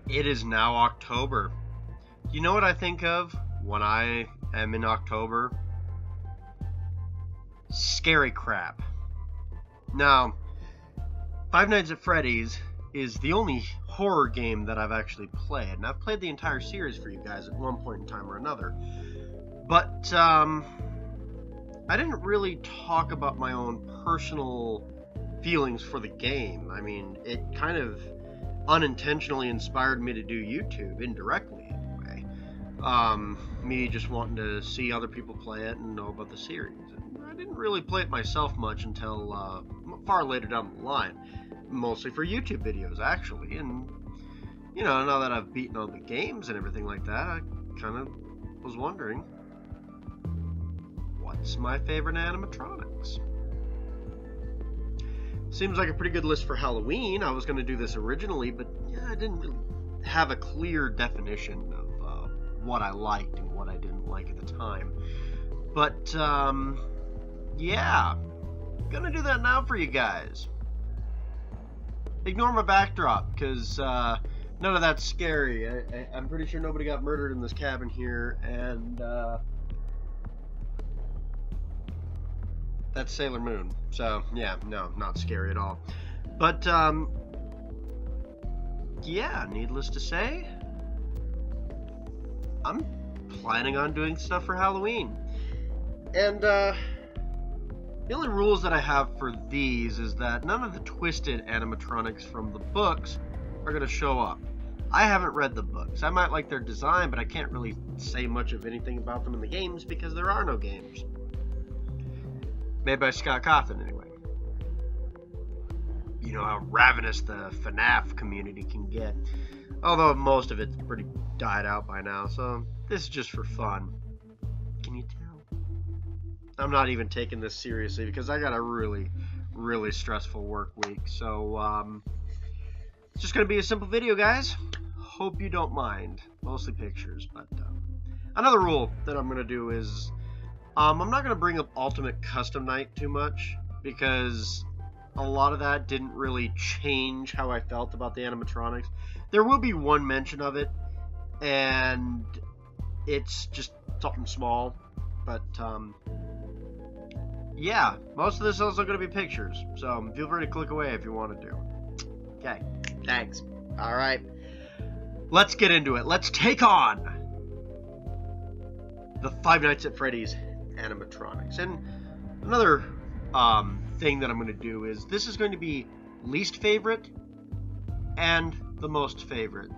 It is now October. You know what I think of when I am in October? Scary crap. Now, Five Nights at Freddy's is the only horror game that I've actually played, and I've played the entire series for you guys at one point in time or another. But I didn't really talk about my own personal feelings for the game. I mean, it kind of unintentionally inspired me to do YouTube, indirectly anyway. Me just wanting to see other people play it and know about the series. And I didn't really play it myself much until far later down the line, mostly for YouTube videos actually. And you know, now that I've beaten all the games and everything like that, I kind of was wondering, what's my favorite animatronics? Seems like a pretty good list for Halloween. I was going to do this originally, but yeah, I didn't really have a clear definition of what I liked and what I didn't like at the time. But yeah, gonna do that now for you guys. Ignore my backdrop, because none of that's scary. I'm pretty sure nobody got murdered in this cabin here, and that's Sailor Moon. So, yeah, no, not scary at all. But, yeah, needless to say, I'm planning on doing stuff for Halloween. And, the only rules that I have for these is that none of the twisted animatronics from the books are going to show up. I haven't read the books. I might like their design, but I can't really say much of anything about them in the games because there are no games. Made by Scott Cawthon, anyway. You know how ravenous the FNAF community can get. Although most of it's pretty died out by now, so this is just for fun. Can you tell? I'm not even taking this seriously because I got a really, really stressful work week. So, it's just going to be a simple video, guys. Hope you don't mind. Mostly pictures, but another rule that I'm going to do is I'm not going to bring up Ultimate Custom Night too much, because a lot of that didn't really change how I felt about the animatronics. There will be one mention of it, and it's just something small, but yeah, most of this is also going to be pictures, so feel free to click away if you want to do. Okay, thanks. Alright, let's get into it. Let's take on the Five Nights at Freddy's animatronics. And another thing that I'm going to do is this is going to be least favorite and the most favorite.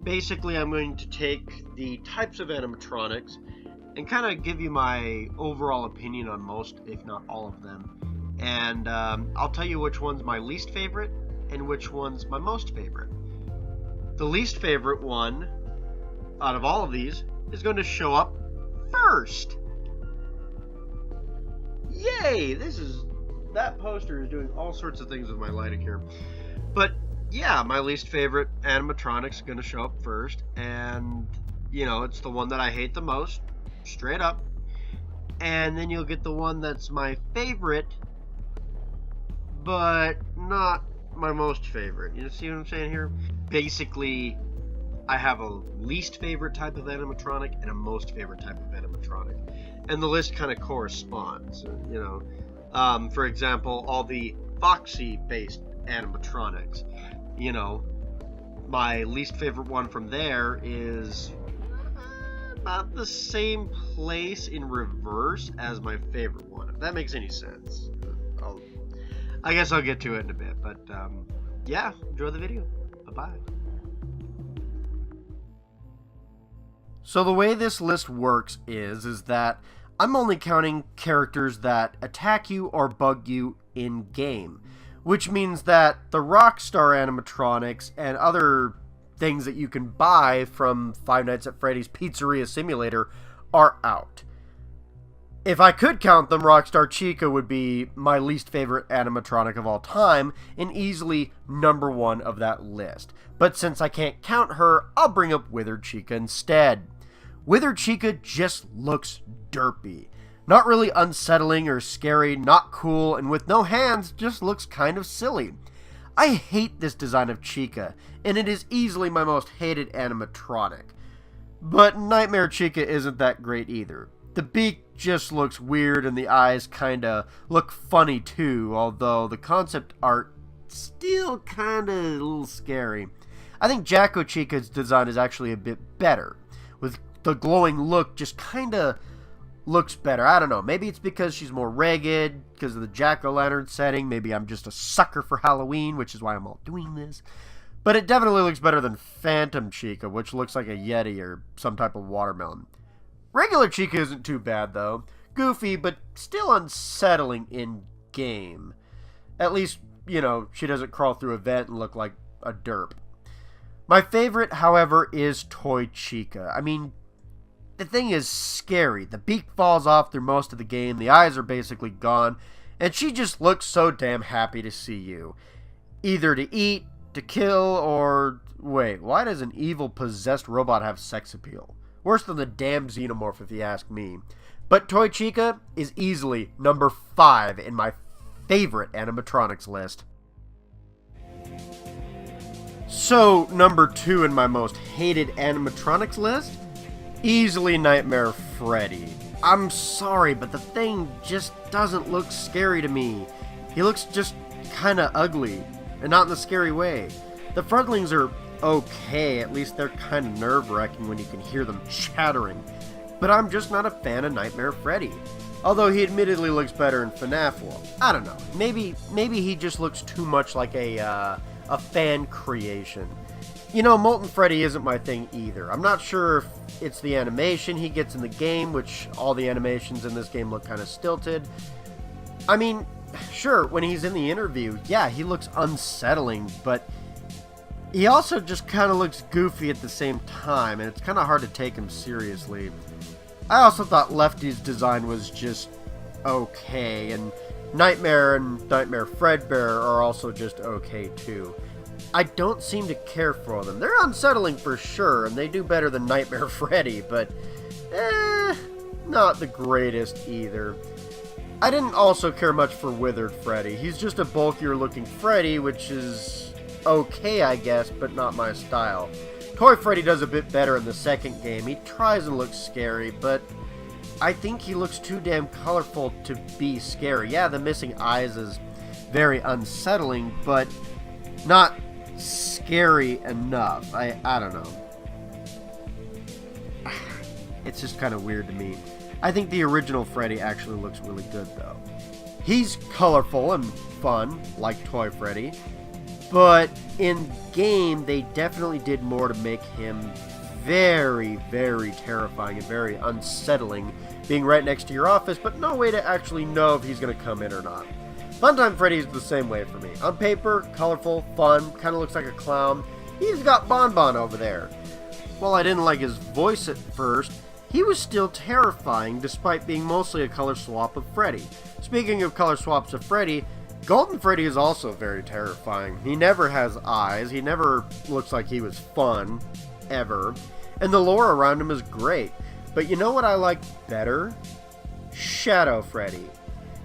Basically, I'm going to take the types of animatronics and kind of give you my overall opinion on most, if not all of them. And I'll tell you which one's my least favorite and which one's my most favorite. The least favorite one out of all of these is going to show up first. Yay! That poster is doing all sorts of things with my lighting here. But yeah, my least favorite animatronic's going to show up first, and you know, it's the one that I hate the most, straight up. And then you'll get the one that's my favorite, but not my most favorite. You see what I'm saying here? Basically, I have a least favorite type of animatronic and a most favorite type of animatronic, and the list kind of corresponds. You know, for example, all the Foxy based animatronics. You know, my least favorite one from there is about the same place in reverse as my favorite one, if that makes any sense. I guess I'll get to it in a bit, but yeah, enjoy the video. Bye-bye. So the way this list works is that I'm only counting characters that attack you or bug you in-game, which means that the Rockstar animatronics and other things that you can buy from Five Nights at Freddy's Pizzeria Simulator are out. If I could count them, Rockstar Chica would be my least favorite animatronic of all time and easily number one of that list. But since I can't count her, I'll bring up Withered Chica instead. Withered Chica just looks derpy. Not really unsettling or scary, not cool, and with no hands, just looks kind of silly. I hate this design of Chica, and it is easily my most hated animatronic. But Nightmare Chica isn't that great either. The beak just looks weird and the eyes kinda look funny too, although the concept art still kinda a little scary. I think Jacko Chica's design is actually a bit better, with the glowing look just kinda looks better. I don't know, maybe it's because she's more ragged, because of the jack-o'-lantern setting, maybe I'm just a sucker for Halloween, which is why I'm all doing this. But it definitely looks better than Phantom Chica, which looks like a Yeti or some type of watermelon. Regular Chica isn't too bad, though. Goofy, but still unsettling in-game. At least, you know, she doesn't crawl through a vent and look like a derp. My favorite, however, is Toy Chica. I mean, the thing is scary. The beak falls off through most of the game, the eyes are basically gone, and she just looks so damn happy to see you. Either to eat, to kill, or... Wait, why does an evil possessed robot have sex appeal? Worse than the damn xenomorph if you ask me. But Toy Chica is easily number 5 in my favorite animatronics list. So, number 2 in my most hated animatronics list? Easily Nightmare Freddy. I'm sorry, but the thing just doesn't look scary to me. He looks just kinda ugly, and not in the scary way. The frontlings are okay, at least they're kinda nerve-wracking when you can hear them chattering. But I'm just not a fan of Nightmare Freddy. Although he admittedly looks better in FNAF World. I don't know. Maybe he just looks too much like a fan creation. You know, Molten Freddy isn't my thing either. I'm not sure if it's the animation he gets in the game, which all the animations in this game look kind of stilted. I mean, sure, when he's in the interview, yeah, he looks unsettling, but he also just kind of looks goofy at the same time, and it's kind of hard to take him seriously. I also thought Lefty's design was just okay, and Nightmare and Nightmare Fredbear are also just okay too. I don't seem to care for them. They're unsettling for sure, and they do better than Nightmare Freddy, but not the greatest either. I didn't also care much for Withered Freddy. He's just a bulkier looking Freddy, which is okay, I guess, but not my style. Toy Freddy does a bit better in the second game. He tries and looks scary, but I think he looks too damn colorful to be scary. Yeah, the missing eyes is very unsettling, but not scary enough. I don't know. It's just kind of weird to me. I think the original Freddy actually looks really good, though. He's colorful and fun, like Toy Freddy, but in game, they definitely did more to make him very, very terrifying and very unsettling, being right next to your office, but no way to actually know if he's going to come in or not. Funtime Freddy is the same way for me. On paper, colorful, fun, kind of looks like a clown. He's got Bonbon over there. While I didn't like his voice at first, he was still terrifying despite being mostly a color swap of Freddy. Speaking of color swaps of Freddy, Golden Freddy is also very terrifying. He never has eyes, he never looks like he was fun, ever, and the lore around him is great. But you know what I like better? Shadow Freddy.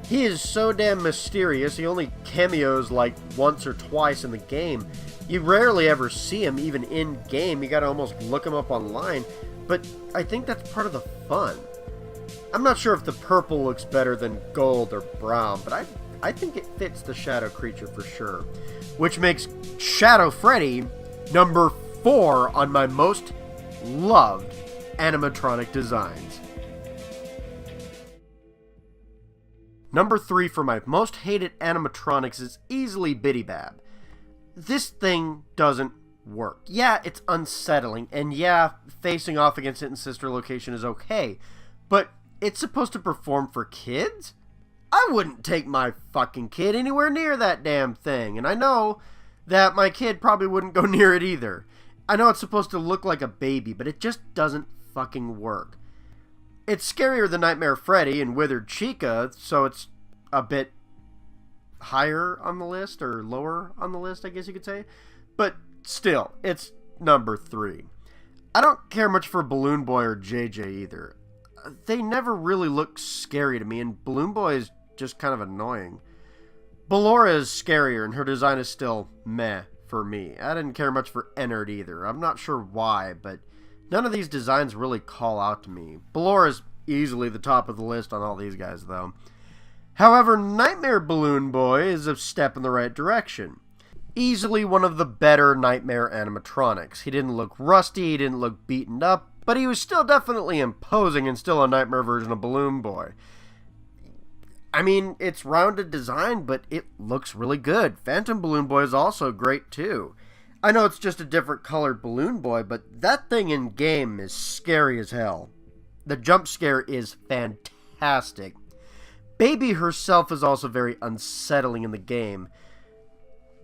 He is so damn mysterious, he only cameos like once or twice in the game. You rarely ever see him, even in-game. You gotta almost look him up online, but I think that's part of the fun. I'm not sure if the purple looks better than gold or brown, but I think it fits the shadow creature for sure. Which makes Shadow Freddy number 4 on my most loved animatronic designs. Number 3 for my most hated animatronics is easily Biddy Bab. This thing doesn't work. Yeah, it's unsettling, and yeah, facing off against it in sister location is okay, but it's supposed to perform for kids? I wouldn't take my fucking kid anywhere near that damn thing, and I know that my kid probably wouldn't go near it either. I know it's supposed to look like a baby, but it just doesn't fucking work. It's scarier than Nightmare Freddy and Withered Chica, so it's a bit higher on the list, or lower on the list, I guess you could say. But still, it's number 3. I don't care much for Balloon Boy or JJ either. They never really look scary to me, and Balloon Boy is just kind of annoying. Ballora is scarier, and her design is still meh for me. I didn't care much for Ennard either. I'm not sure why, but none of these designs really call out to me. Ballora is easily the top of the list on all these guys, though. However, Nightmare Balloon Boy is a step in the right direction. Easily one of the better Nightmare animatronics. He didn't look rusty, he didn't look beaten up, but he was still definitely imposing and still a Nightmare version of Balloon Boy. I mean, it's rounded design, but it looks really good. Phantom Balloon Boy is also great, too. I know it's just a different colored Balloon Boy, but that thing in game is scary as hell. The jump scare is fantastic. Baby herself is also very unsettling in the game.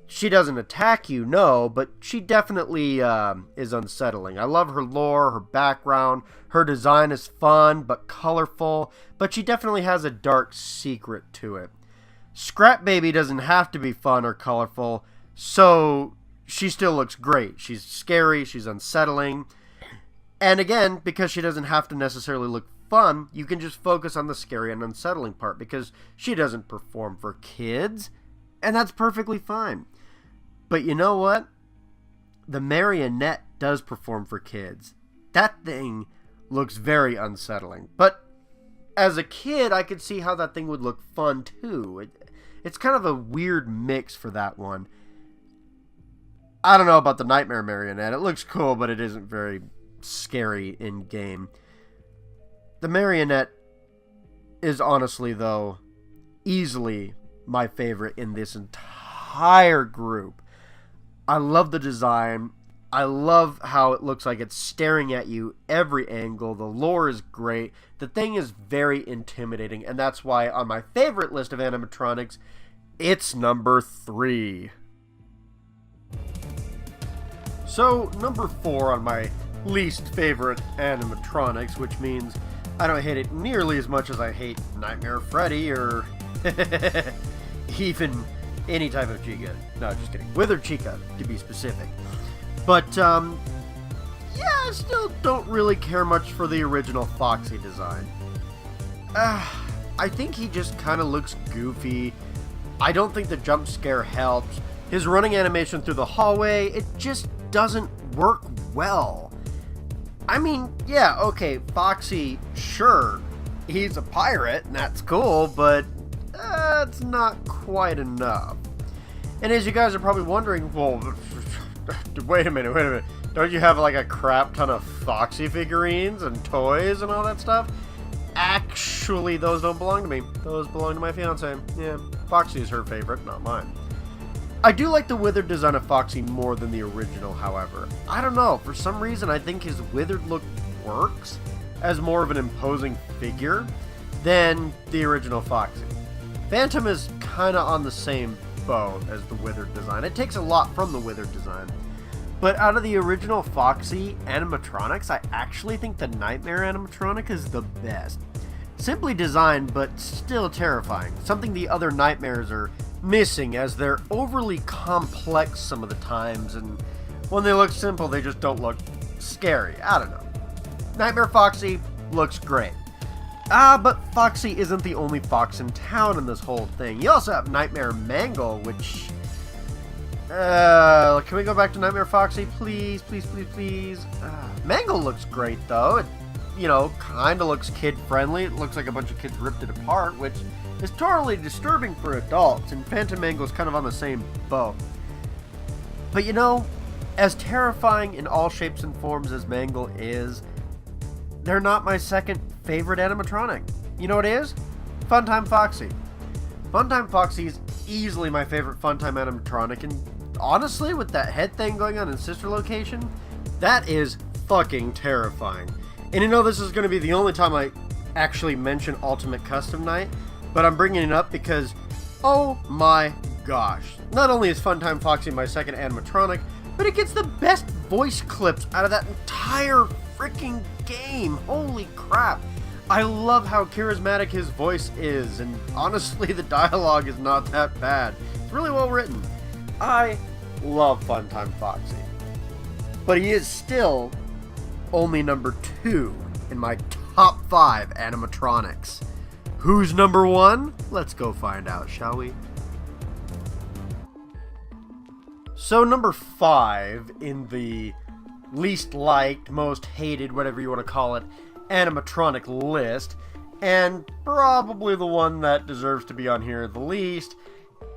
She doesn't attack you, no, but she definitely is unsettling. I love her lore, her background. Her design is fun but colorful, but she definitely has a dark secret to it. Scrap Baby doesn't have to be fun or colorful, so she still looks great. She's scary, she's unsettling, and again, because she doesn't have to necessarily look fun, you can just focus on the scary and unsettling part, because she doesn't perform for kids, and that's perfectly fine. But you know what? The marionette does perform for kids. That thing looks very unsettling. But as a kid, I could see how that thing would look fun too. It's kind of a weird mix for that one. I don't know about the Nightmare Marionette. It looks cool, but it isn't very scary in game. The marionette is honestly, though, easily my favorite in this entire group. I love the design. I love how it looks like it's staring at you every angle. The lore is great. The thing is very intimidating, and that's why on my favorite list of animatronics, it's number 3. So, number 4 on my least favorite animatronics, which means I don't hate it nearly as much as I hate Nightmare Freddy or even any type of Chica. No, just kidding. Withered Chica, to be specific. But, yeah, I still don't really care much for the original Foxy design. I think he just kind of looks goofy. I don't think the jump scare helps. His running animation through the hallway, it just doesn't work well. I mean, yeah, okay, Foxy, sure, he's a pirate, and that's cool, but it's not quite enough. And as you guys are probably wondering, well, wait a minute, don't you have like a crap ton of Foxy figurines and toys and all that stuff? Actually, those don't belong to me. Those belong to my fiance. Yeah, Foxy is her favorite, not mine. I do like the withered design of Foxy more than the original, however. I don't know, for some reason I think his withered look works as more of an imposing figure than the original Foxy. Phantom is kinda on the same boat as the withered design. It takes a lot from the withered design. But out of the original Foxy animatronics, I actually think the Nightmare animatronic is the best. Simply designed, but still terrifying. Something the other Nightmares are missing, as they're overly complex some of the times, and when they look simple, they just don't look scary. I don't know. Nightmare Foxy looks great. But Foxy isn't the only fox in town in this whole thing. You also have Nightmare Mangle, which... can we go back to Nightmare Foxy, please, please, please, please? Mangle looks great, though. It, you know, kind of looks kid-friendly. It looks like a bunch of kids ripped it apart, which is totally disturbing for adults, and Phantom Mangle's kind of on the same boat. But you know, as terrifying in all shapes and forms as Mangle is, they're not my second favorite animatronic. You know what it is? Funtime Foxy. Funtime Foxy is easily my favorite Funtime animatronic, and honestly, with that head thing going on in Sister Location, that is fucking terrifying. And you know, this is going to be the only time I actually mention Ultimate Custom Night, but I'm bringing it up because, oh my gosh, not only is Funtime Foxy my second animatronic, but it gets the best voice clips out of that entire freaking game. Holy crap. I love how charismatic his voice is, and honestly, the dialogue is not that bad. It's really well written. I love Funtime Foxy. But he is still only number 2 in my top 5 animatronics. Who's number 1? Let's go find out, shall we? So number 5 in the least liked, most hated, whatever you want to call it, animatronic list, and probably the one that deserves to be on here the least,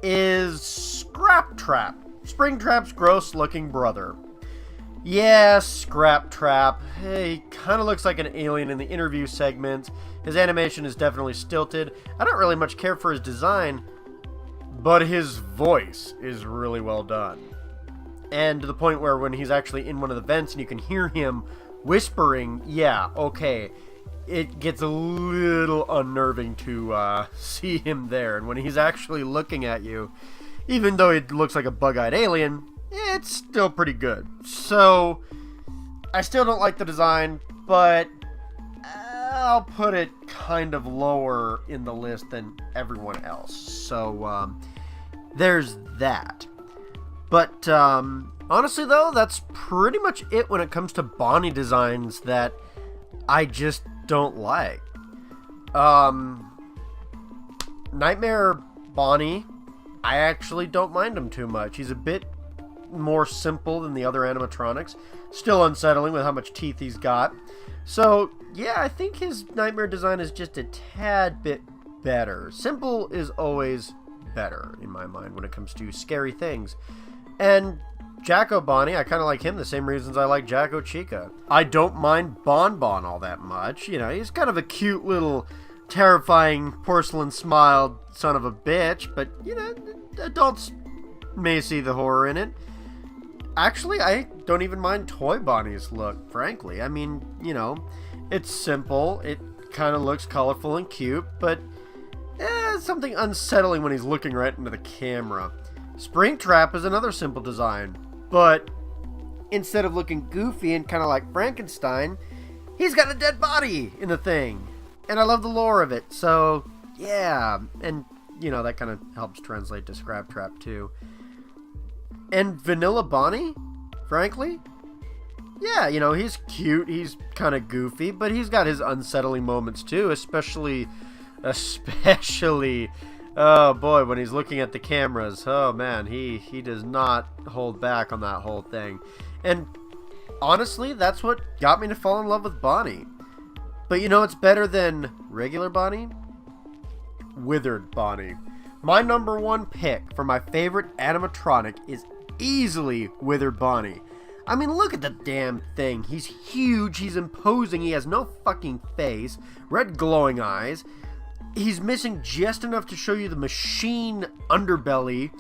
is Scrap Trap, Springtrap's gross-looking brother. Yeah, Scrap Trap. He kind of looks like an alien in the interview segment. His animation is definitely stilted. I don't really much care for his design, but his voice is really well done. And to the point where when he's actually in one of the vents and you can hear him whispering, yeah, okay, it gets a little unnerving to see him there. And when he's actually looking at you, even though it looks like a bug-eyed alien, it's still pretty good. So, I still don't like the design, but I'll put it kind of lower in the list than everyone else. So, there's that. But, honestly though, that's pretty much it when it comes to Bonnie designs that I just don't like. Nightmare Bonnie, I actually don't mind him too much. He's a bit more simple than the other animatronics. Still unsettling with how much teeth he's got. So, yeah, I think his nightmare design is just a tad bit better. Simple is always better, in my mind, when it comes to scary things. And Jacko Bonnie, I kind of like him the same reasons I like Jacko Chica. I don't mind Bon Bon all that much. You know, he's kind of a cute little terrifying porcelain smiled son of a bitch, but, you know, adults may see the horror in it. Actually, I don't even mind Toy Bonnie's look, frankly. I mean, you know, it's simple, it kind of looks colorful and cute, but it's something unsettling when he's looking right into the camera. Springtrap is another simple design, but instead of looking goofy and kind of like Frankenstein, he's got a dead body in the thing. And I love the lore of it, so yeah. And, you know, that kind of helps translate to Scrap Trap too. And Vanilla Bonnie, frankly, yeah, you know, he's cute, he's kind of goofy, but he's got his unsettling moments too, especially, oh boy, when he's looking at the cameras. Oh man, he does not hold back on that whole thing. And honestly, that's what got me to fall in love with Bonnie. But you know what's better than regular Bonnie? Withered Bonnie. My number 1 pick for my favorite animatronic is easily Withered Bonnie. I mean, look at the damn thing. He's huge, he's imposing, he has no fucking face, red glowing eyes. He's missing just enough to show you the machine underbelly,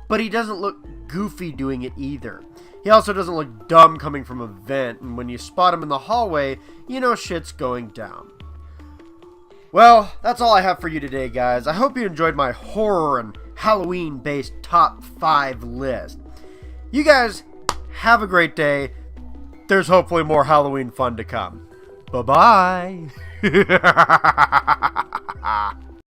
but he doesn't look goofy doing it either. He also doesn't look dumb coming from a vent, and when you spot him in the hallway, you know shit's going down. Well, that's all I have for you today, guys. I hope you enjoyed my horror and Halloween-based top 5 list. You guys have a great day. There's hopefully more Halloween fun to come. Bye-bye.